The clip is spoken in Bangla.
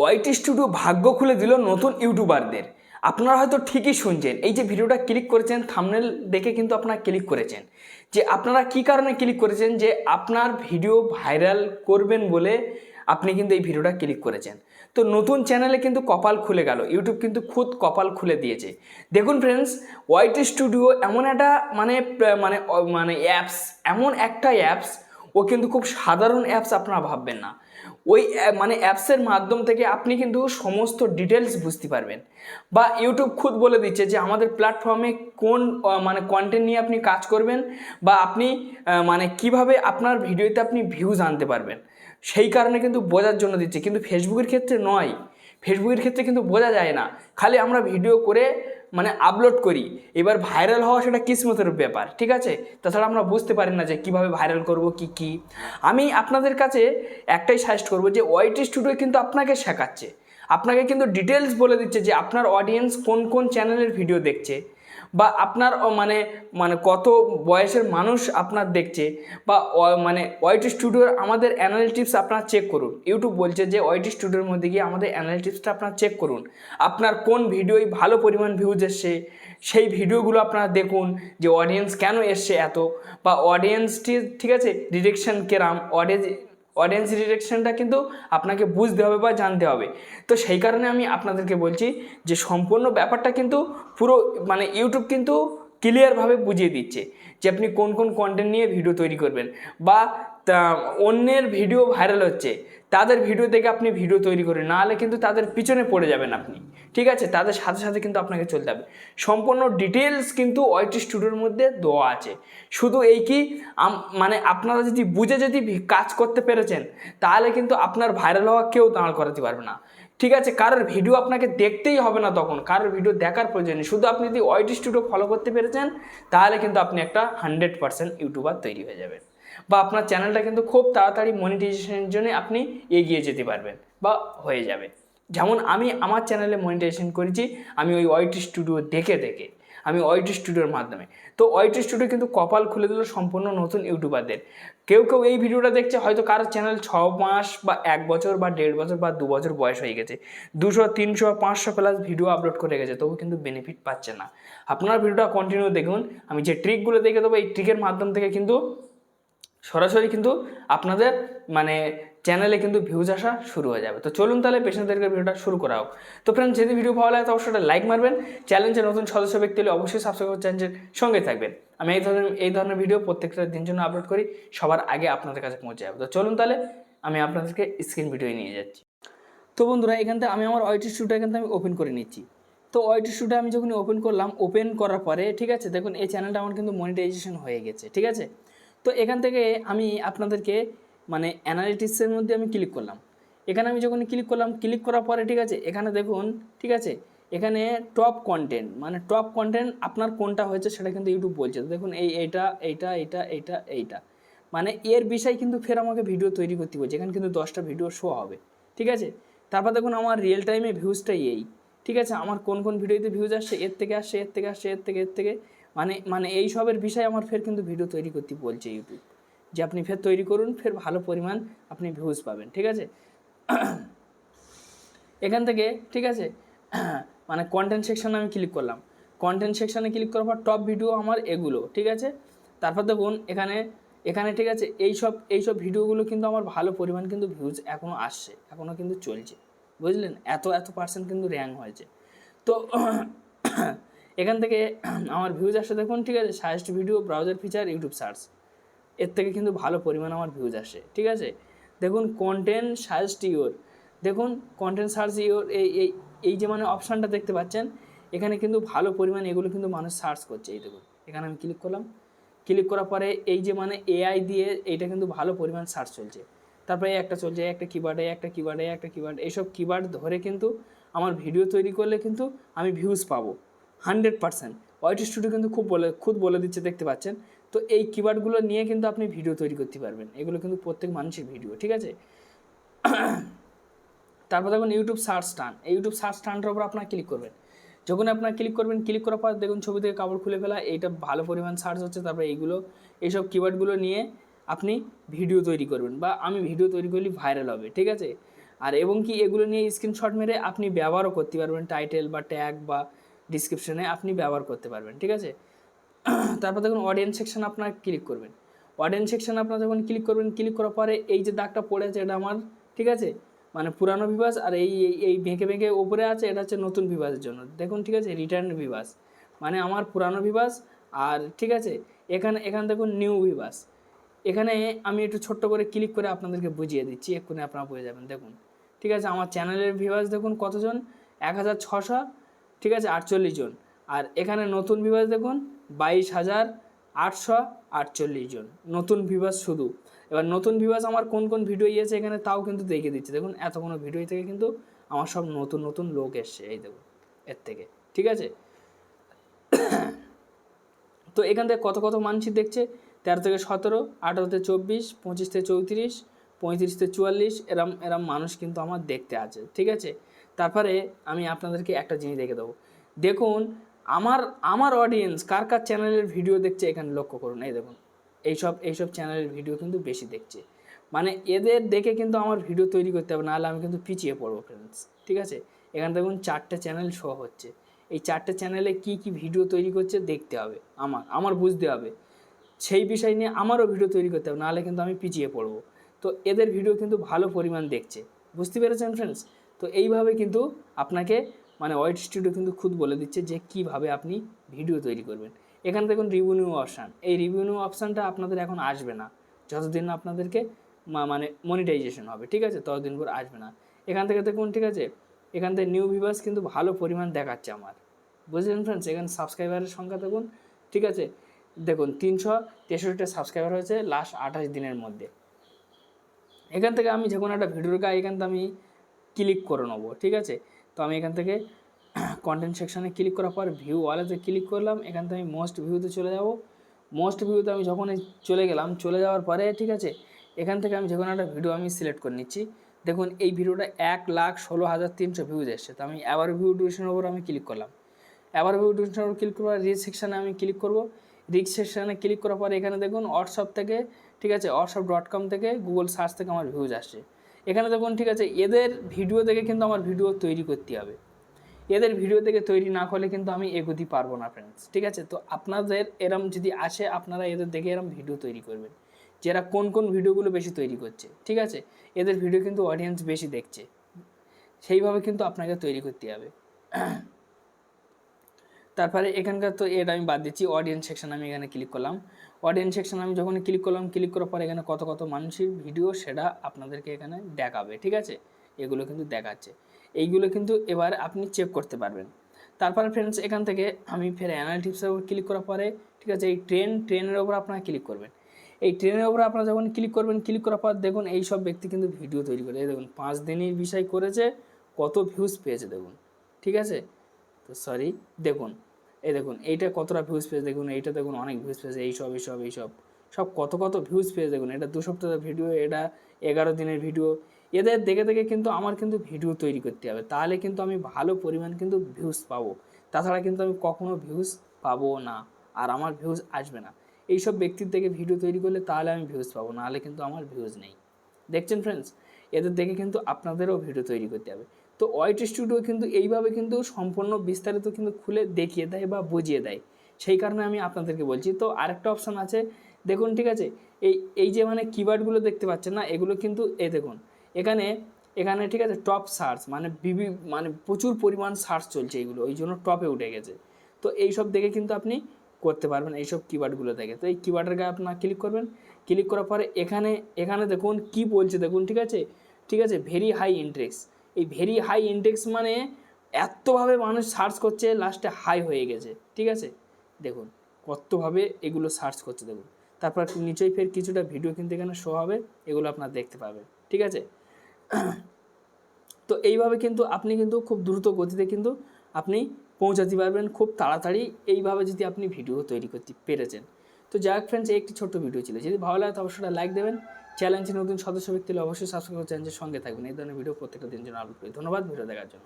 ওয়াইটি স্টুডিও ভাগ্য খুলে দিল নতুন ইউটিউবারদের। আপনারা হয়তো ঠিকই শুনছেন, এই যে ভিডিওটা ক্লিক করেছেন থাম্বনেল দেখে কিন্তু আপনারা ক্লিক করেছেন। যে আপনারা কি কারণে ক্লিক করেছেন, যে আপনার ভিডিও ভাইরাল করবেন বলে আপনি কিন্তু এই ভিডিওটা ক্লিক করেছেন। তো নতুন চ্যানেলে কিন্তু কপাল খুলে গেল, ইউটিউব কিন্তু খুদ কপাল খুলে দিয়েছে। দেখুন ফ্রেন্ডস, ওয়াইটি স্টুডিও এমন একটা মানে মানে মানে অ্যাপস, এমন একটা অ্যাপস, ও কিন্তু খুব সাধারণ অ্যাপস আপনারা ভাববেন না। ওই মানে অ্যাপসের মাধ্যম থেকে আপনি কিন্তু সমস্ত ডিটেলস বুঝতে পারবেন, বা ইউটিউব খুদ বলে দিচ্ছে যে আমাদের প্ল্যাটফর্মে কোন মানে কন্টেন্ট নিয়ে আপনি কাজ করবেন, বা আপনি মানে কিভাবে আপনার ভিডিওতে আপনি ভিউজ আনতে পারবেন, সেই কারণে কিন্তু বোঝার জন্য দিচ্ছে। কিন্তু ফেসবুকের ক্ষেত্রে নয়, ফেসবুকের ক্ষেত্রে কিন্তু বোঝা যায় না, খালি আমরা ভিডিও করে মানে আপলোড করি, এবার ভাইরাল হওয়া সেটা কিসমতের ব্যাপার, ঠিক আছে। তাছাড়া আমরা বুঝতে পারি না যে কিভাবে ভাইরাল করব কি। আমি আপনাদের কাছে একটাই সাজেস্ট করব যে ওয়াইটি স্টুডিও কিন্তু আপনাকে শেখাচ্ছে, আপনাকে কিন্তু ডিটেলস বলে দিচ্ছে যে আপনার অডিয়েন্স কোন কোন চ্যানেলের ভিডিও দেখছে, বা আপনার মানে মানে কত বয়সের মানুষ আপনার দেখছে, বা মানে ওয়াইটি স্টুডিওর আমাদের অ্যানালিটিক্স আপনারা চেক করুন। ইউটিউব বলছে যে ওয়াইটি স্টুডিওর মধ্যে গিয়ে আমাদের অ্যানালিটিক্সটা আপনারা চেক করুন, আপনার কোন ভিডিওই ভালো পরিমাণ ভিউজ এসছে সেই ভিডিওগুলো আপনারা দেখুন, যে অডিয়েন্স কেন এসছে এত, বা অডিয়েন্সটি ঠিক আছে ডিরেকশন কেরাম, অডিয়েন্স ডিরেকশনটা কিন্তু আপনাকে বুঝতে হবে বা জানতে হবে। তো সেই কারণে আমি আপনাদেরকে বলছি যে সম্পূর্ণ ব্যাপারটা কিন্তু পুরো মানে ইউটিউব কিন্তু ক্লিয়ারভাবে বুঝিয়ে দিচ্ছে যে আপনি কোন কোন কন্টেন্ট নিয়ে ভিডিও তৈরি করবেন, বা অন্যের ভিডিও ভাইরাল হচ্ছে তাদের ভিডিও থেকে আপনি ভিডিও তৈরি করেন, নাহলে কিন্তু তাদের পিছনে পড়ে যাবেন আপনি, ঠিক আছে। তাদের সাথে সাথে কিন্তু আপনাকে চলতে হবে। সম্পূর্ণ ডিটেলস কিন্তু ওয়াইটি স্টুডিওর মধ্যে দেওয়া আছে। শুধু এই কি মানে আপনারা যদি বুঝে যদি কাজ করতে পেরেছেন, তাহলে কিন্তু আপনার ভাইরাল হওয়া কেউ দাঁড় করাতে পারবে না, ঠিক আছে। কারোর ভিডিও আপনাকে দেখতেই হবে না, তখন কারোর ভিডিও দেখার প্রয়োজন নেই। শুধু আপনি যদি ওয়াইটি স্টুডিও ফলো করতে পেরেছেন, তাহলে কিন্তু আপনি একটা 100% ইউটিউবার তৈরি হয়ে যাবেন, বা আপনার চ্যানেলটা কিন্তু খুব তাড়াতাড়ি মনিটাইজেশনের জন্য আপনি এগিয়ে যেতে পারবেন বা হয়ে যাবে। যেমন আমি আমার চ্যানেলে মনিটাইজেশন করেছি, আমি ওই ওয়াইটি স্টুডিও দেখে আমি ওয়াইটি স্টুডিওর মাধ্যমে। তো ওয়াইটি স্টুডিও কিন্তু কপাল খুলে দিল সম্পূর্ণ নতুন ইউটিউবারদের। কেউ এই ভিডিওটা দেখছে, হয়তো কারোর চ্যানেল 6 মাস বা 1 বছর বা 1.5 বছর বা 2 বছর বয়স হয়ে গেছে, 200 300 500 প্লাস ভিডিও আপলোড করে গেছে, তবু কিন্তু বেনিফিট পাচ্ছে না। আপনার ভিডিওটা কন্টিনিউ দেখুন, আমি যে ট্রিকগুলো দেখে দেবো, এই ট্রিকের মাধ্যম থেকে কিন্তু সরাসরি কিন্তু আপনাদের মানে চ্যানেলে কিন্তু ভিউজ আসা শুরু হয়ে যাবে। তো চলুন তাহলে পেশেন্টদেরকে ভিডিওটা শুরু করা হোক। তো ফ্রেন্ডস, যদি ভিডিও ভালো লাগে তো অবশ্যই লাইক মারবেন, চ্যানেলের নতুন সদস্য ব্যক্তি হলে অবশ্যই সাবস্ক্রাইব করে চ্যানেলের সঙ্গে থাকবেন। আমি এই ধরনের ভিডিও প্রত্যেকটা দিন জন্য আপলোড করি, সবার আগে আপনাদের কাছে পৌঁছে যাবে। তো চলুন তাহলে আমি আপনাদেরকে স্ক্রিন ভিডিও নিয়ে যাচ্ছি। তো বন্ধুরা, এখান থেকে আমি আমার ওয়াইটি স্টুডিও এখান থেকে আমি ওপেন করে নিচ্ছি। তো ওয়াইটি স্টুডিও আমি যখন ওপেন করলাম, ওপেন করার পরে ঠিক আছে, দেখুন এই চ্যানেলটা আমার কিন্তু মনিটাইজেশন হয়ে গেছে, ঠিক আছে। তো এখান থেকে আমি আপনাদেরকে মানে অ্যানালিটিক্সের মধ্যে আমি ক্লিক করলাম। এখানে আমি যখন ক্লিক করলাম, ক্লিক করার পরে ঠিক আছে, এখানে দেখুন ঠিক আছে, এখানে টপ কন্টেন্ট মানে টপ কন্টেন্ট আপনার কোনটা হয়েছে সেটা কিন্তু ইউটিউব বলছে। তো দেখুন এইটা মানে এর বিষয় কিন্তু ফের আমাকে ভিডিও তৈরি করতে বলছে। এখানে কিন্তু 10টা ভিডিও শো হবে, ঠিক আছে। তারপর দেখুন আমার রিয়েল টাইমে ভিউজটাই এই, ঠিক আছে। আমার কোন কোন ভিডিওতে ভিউজ আসছে, এর থেকে মানে এই সবের বিষয়ে আমার ফের কিন্তু ভিডিও তৈরি করতে বলছে ইউটিউব, যে আপনি ফের তৈরি করুন, ফের ভালো পরিমাণ আপনি ভিউজ পাবেন, ঠিক আছে। এখান থেকে ঠিক আছে মানে কন্টেন্ট সেকশানে আমি ক্লিক করলাম। কন্টেন্ট সেকশানে ক্লিক করার পর টপ ভিডিও আমার এগুলো, ঠিক আছে। তারপর দেখুন এখানে ঠিক আছে এইসব ভিডিওগুলো কিন্তু আমার ভালো পরিমাণ কিন্তু ভিউজ এখনও আসছে, এখনও কিন্তু চলছে, বুঝলেন। এত পার্সেন্ট কিন্তু র্যাঙ্ক হয়েছে। তো এখান থেকে আমার ভিউজ আসছে দেখুন, ঠিক আছে। Suggest video, browser feature, YouTube search, এর থেকে কিন্তু ভালো পরিমাণ আমার ভিউজ আসে, ঠিক আছে। দেখুন কন্টেন্ট সাজেস্ট ইওর, দেখুন কন্টেন্ট সার্চ ইওর, এই যে মানে অপশানটা দেখতে পাচ্ছেন, এখানে কিন্তু ভালো পরিমাণ এগুলো কিন্তু মানুষ সার্চ করছে। এই দেখুন এখানে আমি ক্লিক করলাম, ক্লিক করার পরে এই যে মানে এআই দিয়ে এইটা কিন্তু ভালো পরিমাণ সার্চ চলছে। তারপরে একটা চলছে একটা কিওয়ার্ড, এইসব কিওয়ার্ড ধরে কিন্তু আমার ভিডিও তৈরি করলে কিন্তু আমি ভিউজ পাবো 100%। ওয়াইটি স্টুডিও কিন্তু খুদ বলে দিচ্ছে, দেখতে পাচ্ছেন। তো এই কিওয়ার্ডগুলো নিয়ে কিন্তু আপনি ভিডিও তৈরি করতে পারবেন, এগুলো কিন্তু প্রত্যেক মানুষের ভিডিও, ঠিক আছে। তারপর দেখুন ইউটিউব সার্চ টান, এই ইউটিউব সার্চ টানটার উপর আপনার ক্লিক করবেন। যখন আপনার ক্লিক করবেন, ক্লিক করার পর দেখুন ছবি থেকে কাপড় খুলে ফেলা, এইটা ভালো পরিমাণ সার্চ হচ্ছে। তারপরে এইসব কিওয়ার্ডগুলো নিয়ে আপনি ভিডিও তৈরি করবেন, বা আমি ভিডিও তৈরি করলে ভাইরাল হবে, ঠিক আছে। আর এবং কি এগুলো নিয়ে স্ক্রিনশট মেরে আপনি ব্যবহারও করতে পারবেন, টাইটেল বা ট্যাগ বা ডিসক্রিপশনে আপনি ব্যবহার করতে পারবেন, ঠিক আছে। তারপর দেখুন অডিয়েন্স সেকশন আপনার ক্লিক করবেন। অডিয়েন্স সেকশন আপনার যখন ক্লিক করবেন, ক্লিক করার পরে এই যে দাগটা পড়ে আছে এটা আমার, ঠিক আছে, মানে পুরানো ভিউয়ার্স, আর এই এই বেঁকে বেঁকে ওপরে আছে এটা হচ্ছে নতুন ভিউয়ার্সের জন্য। দেখুন ঠিক আছে, রিটার্ন ভিউয়ার্স মানে আমার পুরানো ভিউয়ার্স, আর ঠিক আছে এখানে দেখুন নিউ ভিউয়ার্স। এখানে আমি একটু ছোট্ট করে ক্লিক করে আপনাদেরকে বুঝিয়ে দিচ্ছি, এক্ষুনি আপনারা বুঝে যাবেন। দেখুন ঠিক আছে, আমার চ্যানেলের ভিউয়ার্স দেখুন কতজন, 1600, ঠিক আছে, 48 জন। আর এখানে নতুন ভিউয়ার্স দেখুন 22,848 জন নতুন ভিউয়ার্স শুধু। এবার নতুন ভিউয়ার্স আমার কোন কোন ভিডিও ইয়েছে এখানে তাও কিন্তু দেখিয়ে দিচ্ছে। দেখুন এতগুলো ভিডিও থেকে কিন্তু আমার সব নতুন নতুন লোক এসছে, এই দেখুন এর থেকে, ঠিক আছে। তো এখান থেকে কত কত মানুষ দেখছে, 13 থেকে 17, 18 থেকে 24, 25 থেকে 34, 35 থেকে 44, এরম মানুষ কিন্তু আমার দেখতে আছে, ঠিক আছে। তারপরে আমি আপনাদেরকে একটা জিনিস দেখে দেবো। দেখুন আমার অডিয়েন্স কার কার চ্যানেলের ভিডিও দেখছে এখানে লক্ষ্য করুন। এই দেখুন এইসব চ্যানেলের ভিডিও কিন্তু বেশি দেখছে, মানে এদের দেখে কিন্তু আমার ভিডিও তৈরি করতে হবে, নাহলে আমি কিন্তু পিছিয়ে পড়বো ফ্রেন্ডস, ঠিক আছে। এখানে দেখুন 4টে চ্যানেল শো হচ্ছে, এই 4টে চ্যানেলে কি কি ভিডিও তৈরি করছে দেখতে হবে, আমার বুঝতে হবে, সেই বিষয় নিয়ে আমারও ভিডিও তৈরি করতে হবে, নাহলে কিন্তু আমি পিছিয়ে পড়বো। তো এদের ভিডিও কিন্তু ভালো পরিমাণ দেখছে, বুঝতে পেরেছেন ফ্রেন্ডস। তো এইভাবে কিন্তু আপনাকে মানে ওয়াইট স্টুডিও কিন্তু খুদ বলে দিচ্ছে যে কীভাবে আপনি ভিডিও তৈরি করবেন। এখানে দেখুন রিভিনিউ অপশান, এই রিভিনিউ অপশানটা আপনাদের এখন আসবে না যতদিন না আপনাদেরকে মানে মনিটাইজেশন হবে, ঠিক আছে, ততদিন পর আসবে না। এখান থেকে দেখুন, ঠিক আছে, এখান থেকে নিউ ভিউয়ার্স কিন্তু ভালো পরিমাণ দেখাচ্ছে আমার, বুঝলেন ফ্রেন্ডস। এখানে সাবস্ক্রাইবারের সংখ্যা দেখুন, ঠিক আছে, দেখুন 363টা সাবস্ক্রাইবার হয়েছে লাস্ট 28 দিনের মধ্যে। এখান থেকে আমি যে কোনো একটা ভিডিওর গায়ে এখান থেকে আমি ক্লিক করে নেবো, ঠিক আছে। তো আমি এখান থেকে কন্টেন্ট সেকশানে ক্লিক করার পর ভিউ ওয়ালেতে ক্লিক করলাম, এখান থেকে আমি মোস্ট ভিউতে চলে যাব। মোস্ট ভিউতে আমি যখন চলে গেলাম, চলে যাওয়ার পরে ঠিক আছে, এখান থেকে আমি যে কোনো একটা ভিডিও আমি সিলেক্ট করে নিচ্ছি। দেখুন এই ভিডিওটা 1,16,300 ভিউজ এসছে। তো আমি অ্যাভার ভিউ ডিউরেশনের উপর আমি ক্লিক করলাম, অ্যাভার ভিউ ডিউরেশনের উপর ক্লিক করার রিচ সেকশানে আমি ক্লিক করব। রিচ সেকশানে ক্লিক করার পর এখানে দেখুন হোয়াটসঅ্যাপ থেকে, ঠিক আছে, হোয়াটসঅ্যাপ.com থেকে, গুগল সার্চ থেকে আমার ভিউজ আসছে। এখানে দেখুন, ঠিক আছে, এদের ভিডিও দেখে কিন্তু আমার ভিডিও তৈরি করতে হবে, এদের ভিডিও থেকে তৈরি না করলে কিন্তু আমি এগোতে পারবো না ফ্রেন্ডস, ঠিক আছে। তো আপনাদের এরম যদি আসে, আপনারা এদের দেখে এরম ভিডিও তৈরি করবেন, যারা কোন কোন ভিডিওগুলো বেশি তৈরি করছে, ঠিক আছে, এদের ভিডিও কিন্তু অডিয়েন্স বেশি দেখছে, সেইভাবে কিন্তু আপনাকে তৈরি করতে হবে। তারপরে এখানকার তো এটা আমি বাদ দিচ্ছি, অডিয়েন্স সেকশন আমি এখানে ক্লিক করলাম। অডিয়েন্স সেকশন আমি যখন ক্লিক করলাম, ক্লিক করার পর এখানে কত কত মানুষের ভিডিও সেটা আপনাদেরকে এখানে দেখাবে, ঠিক আছে, এগুলো কিন্তু দেখাচ্ছে। এইগুলো কিন্তু এবার আপনি চেক করতে পারবেন। তারপরে ফ্রেন্ডস এখান থেকে আমি ফের অ্যানালিটিক্সের উপর ক্লিক করার পরে, ঠিক আছে, এই ট্রেনের ওপর আপনারা ক্লিক করবেন। এই ট্রেনের ওপর আপনারা যখন ক্লিক করবেন, ক্লিক করার পর দেখুন এই সব ব্যক্তি কিন্তু ভিডিও তৈরি করে, এই দেখুন 5 দিনের বিষয় করেছে, কত ভিউজ পেয়েছে দেখুন, ঠিক আছে। তো সরি, দেখুন এই দেখুন এইটা কতটা ভিউজ পেয়েছে, দেখুন এইটা দেখুন অনেক ভিউজ পেয়েছে, এইসব সব কত কত ভিউজ পেয়েছে দেখুন। এটা 2 সপ্তাহের ভিডিও, এটা 11 দিনের ভিডিও। এদের দেখে দেখে কিন্তু আমার কিন্তু ভিডিও তৈরি করতে হবে, তাহলে কিন্তু আমি ভালো পরিমাণ কিন্তু ভিউজ পাবো, তাছাড়া কিন্তু আমি কখনো ভিউজ পাবো না, আর আমার ভিউজ আসবে না। এইসব ব্যক্তির থেকে ভিডিও তৈরি করলে তাহলে আমি ভিউজ পাবো, নাহলে কিন্তু আমার ভিউজ নেই। দেখছেন ফ্রেন্ডস, এদের দেখে কিন্তু আপনাদেরও ভিডিও তৈরি করতে হবে। তো ওয়াইট স্টুডিও কিন্তু এইভাবে কিন্তু সম্পূর্ণ বিস্তারিত কিন্তু খুলে দেখিয়ে দেয় বা বুঝিয়ে দেয়, সেই কারণে আমি আপনাদেরকে বলছি। তো আরেকটা অপশান আছে দেখুন, ঠিক আছে, এই যে মানে কিওয়ার্ডগুলো দেখতে পাচ্ছেন না, এগুলো কিন্তু এই দেখুন এখানে, ঠিক আছে, টপ সার্চ মানে মানে প্রচুর পরিমাণ সার্চ চলছে এইগুলো, ওই জন্য টপে উঠে গেছে। তো এইসব দেখে কিন্তু আপনি করতে পারবেন এইসব কিওয়ার্ডগুলো দেখে। তো এই কিওয়ার্ডের গায়ে আপনার ক্লিক করবেন, ক্লিক করার পরে এখানে দেখুন কি বলছে দেখুন, ঠিক আছে, ভেরি হাই ইন্ডেক্স। এই ভেরি হাই ইন্ডেক্স মানে এতভাবে মানুষ সার্চ করছে, লাস্টে হাই হয়ে গেছে, ঠিক আছে, দেখুন কতভাবে এগুলো সার্চ করছে দেখুন। তারপর নিচেই ফের কিছুটা ভিডিও কিন্তু এখানে শো হবে, এগুলো আপনারা দেখতে পাবেন, ঠিক আছে। তো এইভাবে কিন্তু আপনি কিন্তু খুব দ্রুত গতিতে কিন্তু আপনি পৌঁছাতে পারবেন খুব তাড়াতাড়ি, এইভাবে যদি আপনি ভিডিও তৈরি করতে পেরেছেন। তো যাই হোক ফ্রেন্ডস, একটি ছোট্ট ভিডিও ছিল, যদি ভালো লাগে তো অবশ্যই লাইক দেবেন। চ্যানেলটি নতুন সদস্য ব্যক্তি হলে অবশ্যই সাবস্ক্রাইব করে চ্যানেলের সঙ্গে থাকবেন, এই ধরনের ভিডিও প্রত্যেকটা দিন জন্য আপলোড করি। ধন্যবাদ ভিডিও দেখার জন্য।